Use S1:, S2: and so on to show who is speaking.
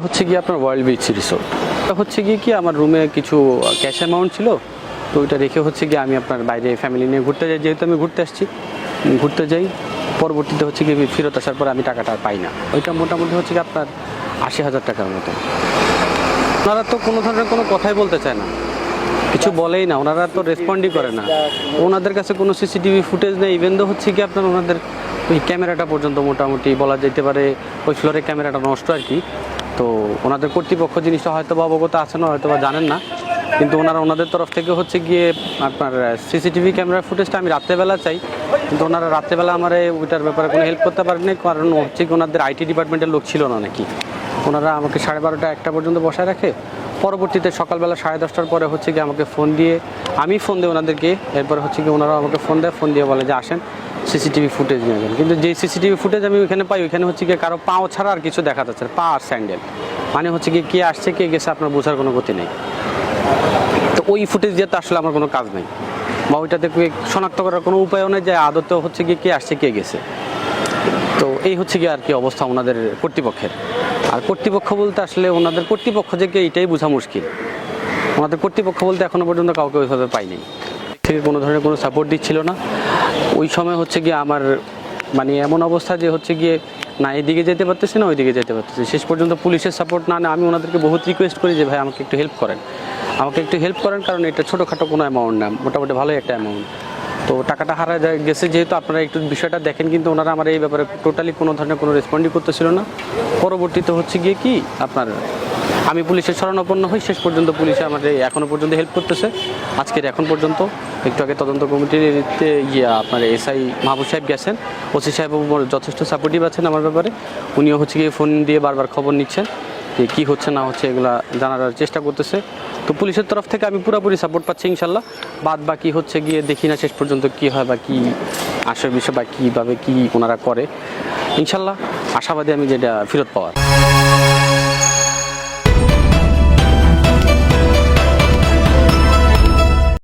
S1: হচ্ছে গিয়ে আপনার ওয়ার্ল্ড বিচ রিসোর্ট। এটা হচ্ছে গিয়ে কি আমার রুমে কিছু ক্যাশ অ্যামাউন্ট ছিল, তো ওইটা রেখে হচ্ছে গিয়ে আমি আপনার বাইরে ফ্যামিলি নিয়ে ঘুরতে যাই। যেহেতু আমি ঘুরতে যাই, পরবর্তীতে হচ্ছে গিয়ে ফেরত আসার পর আমি টাকাটা পাই না। ওইটা মোটামুটি হচ্ছে গিয়ে আপনার 80,000 টাকার মতো। ওনারা তো কোনো ধরনের কোনো কথাই বলতে চায় না, কিছু বলেই না, ওনারা তো রেসপন্ডই করে না। ওনাদের কাছে কোনো সিসিটিভি ফুটেজ নেই। ইভেন তো হচ্ছে কি আপনার ওনাদের ওই ক্যামেরাটা পর্যন্ত মোটামুটি বলা যেতে পারে ওই ফ্লোরে ক্যামেরাটা নষ্ট আর কি। তো ওনাদের কর্তৃপক্ষ জিনিসটা হয়তো বা অবগত আছে না, হয়তো বা জানেন না, কিন্তু ওনাদের তরফ থেকে হচ্ছে গিয়ে আপনার সিসিটিভি ক্যামেরার ফুটেজটা আমি রাত্রেবেলা চাই, কিন্তু ওনারা রাত্রেবেলা আমার ওইটার ব্যাপারে কোনো হেল্প করতে পারেনি। কারণ হচ্ছে কি ওনাদের আইটি ডিপার্টমেন্টের লোক ছিল না নাকি, ওনারা আমাকে 12:30 1টা পর্যন্ত বসায় রাখে। পরবর্তীতে সকালবেলা 10:30টার পরে হচ্ছে গিয়ে আমাকে ফোন দিয়ে, আমি ফোন দিই ওনাদেরকে, এরপরে হচ্ছে কি ওনারা আমাকে ফোন দিয়ে বলে যে আসেন সিসিটিভি ফুটেজ নিয়ে যান। কিন্তু যে সিসিটিভি ফুটেজ আমি ওইখানে পাই, ওইখানে হচ্ছে গিয়ে কারো পাও ছাড়া আর কিছু দেখা যাচ্ছে, পা আর স্যান্ডেল, মানে হচ্ছে গিয়ে কে আসছে কে গেছে আপনার বোঝার কোনো গতি নেই। তো ওই ফুটেজ দিয়ে তো আসলে আমার কোনো কাজ নেই, বা ওইটাতে শনাক্ত করার কোনো উপায়ও নেই যে আদতে হচ্ছে গিয়ে কে আসছে কে গেছে। তো এই হচ্ছে গিয়ে আর কি অবস্থা ওনাদের কর্তৃপক্ষের। আর কর্তৃপক্ষ বলতে আসলে ওনাদের কর্তৃপক্ষ থেকে এইটাই বোঝা মুশকিল। ওনাদের কর্তৃপক্ষ বলতে এখনো পর্যন্ত কাউকে ওইভাবে পাইনি, থেকে কোনো ধরনের কোনো সাপোর্ট দিচ্ছিল না। ওই সময় হচ্ছে গিয়ে আমার মানে এমন অবস্থা যে হচ্ছে গিয়ে না এদিকে যেতে পারতেছি না ওইদিকে যেতে পারতেছি। শেষ পর্যন্ত পুলিশের সাপোর্ট না আমি ওনাদেরকে বহুত রিকোয়েস্ট করি যে ভাই আমাকে একটু হেল্প করেন, কারণ এটা ছোটোখাটো কোনো অ্যামাউন্ট না, মোটামুটি ভালোই একটা অ্যামাউন্ট। তো টাকাটা হারা গেছে যেহেতু, আপনারা একটু বিষয়টা দেখেন, কিন্তু ওনারা আমার এই ব্যাপারে টোটালি কোনো ধরনের কোনো রেসপন্ডই করতেছিল না। পরবর্তীতে হচ্ছে গিয়ে কি আপনার আমি পুলিশের শরণাপন্ন হই, শেষ পর্যন্ত পুলিশে আমাদের এখনও পর্যন্ত হেল্প করতেছে। আজকের এখন পর্যন্ত একটু আগে তদন্ত কমিটিতে আপনার এসআই মাহবুব সাহেব গেছেন, ওসি সাহেব যথেষ্ট সাপোর্টিভ আছেন আমার ব্যাপারে। উনিও হচ্ছে গিয়ে ফোন দিয়ে বারবার খবর নিচ্ছেন যে কী হচ্ছে না হচ্ছে, এগুলা জানার চেষ্টা করতেছে। তো পুলিশের তরফ থেকে আমি পুরোপুরি সাপোর্ট পাচ্ছি ইনশাল্লাহ। বাদ বাকি হচ্ছে গিয়ে দেখি না শেষ পর্যন্ত কী হয় বা কী আসল বিষয় বা কীভাবে কী ওনারা করে। ইনশাল্লাহ আশাবাদী আমি যেটা ফেরত পাওয়ার।